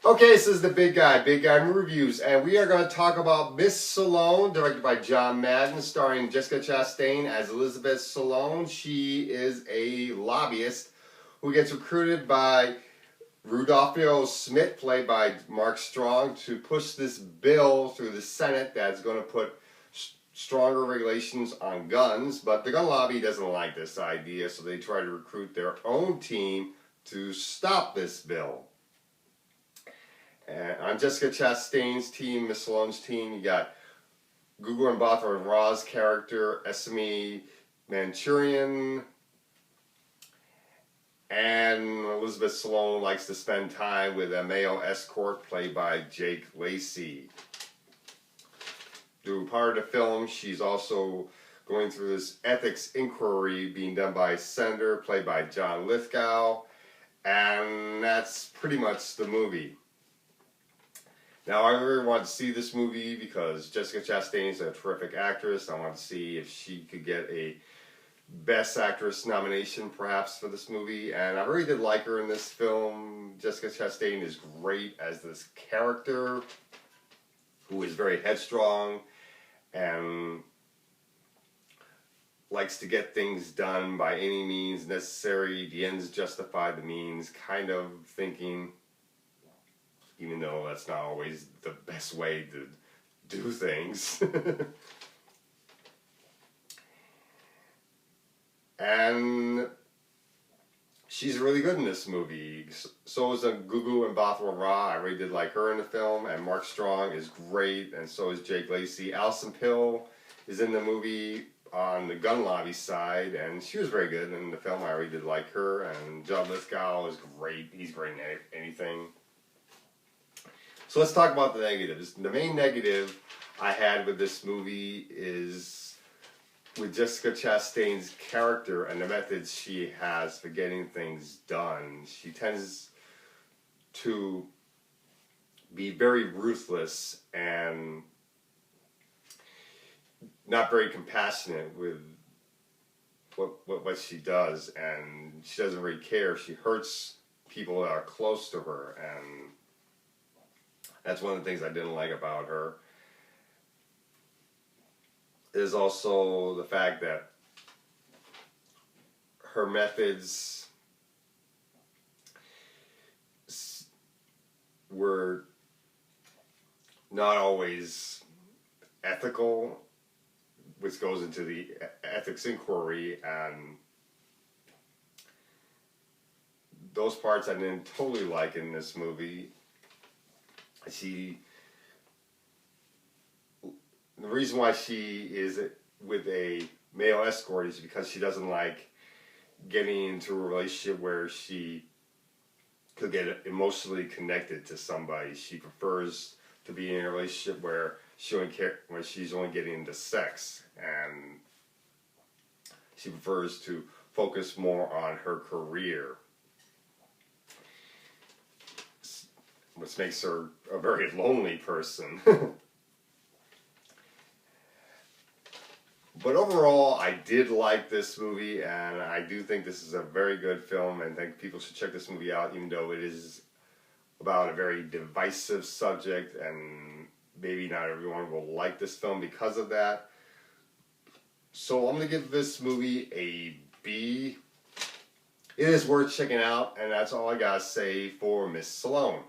Okay, this is the Big Guy Reviews, and we are going to talk about Miss Sloane, directed by John Madden, starring Jessica Chastain as Elizabeth Sloane. She is a lobbyist who gets recruited by Rudolphio Smith, played by Mark Strong, to push this bill through the Senate that's going to put stronger regulations on guns, but the gun lobby doesn't like this idea, so they try to recruit their own team to stop this bill. And on Jessica Chastain's team, Miss Sloane's team, you got Gugu Mbatha-Raw's character, Esme Manchurian, and Elizabeth Sloane likes to spend time with a male escort played by Jake Lacy. Through part of the film, she's also going through this ethics inquiry being done by a senator played by John Lithgow, and that's pretty much the movie. Now, I really want to see this movie because Jessica Chastain is a terrific actress. I want to see if she could get a Best Actress nomination, perhaps, for this movie. And I really did like her in this film. Jessica Chastain is great as this character who is very headstrong and likes to get things done by any means necessary. The ends justify the means kind of thinking, even though that's not always the best way to do things. And she's really good in this movie. So is Gugu Mbatha-Raw. I really did like her in the film. And Mark Strong is great, and so is Jake Lacy. Alison Pill is in the movie on the gun lobby side, and she was very good in the film. I really did like her. And John Lithgow is great. He's great in anything. So let's talk about the negatives. The main negative I had with this movie is with Jessica Chastain's character and the methods she has for getting things done. She tends to be very ruthless and not very compassionate with what she does, and she doesn't really care. She hurts people that are close to her, and that's one of the things I didn't like about her. Is also the fact that her methods were not always ethical, which goes into the ethics inquiry, and those parts I didn't totally like in this movie. The reason why she is with a male escort is because she doesn't like getting into a relationship where she could get emotionally connected to somebody. She prefers to be in a relationship where she's only getting into sex, and she prefers to focus more on her career, which makes her a very lonely person. But overall, I did like this movie, and I do think this is a very good film, and I think people should check this movie out, even though it is about a very divisive subject, and maybe not everyone will like this film because of that. So I'm going to give this movie a B. It is worth checking out, and that's all I got to say for Miss Sloane.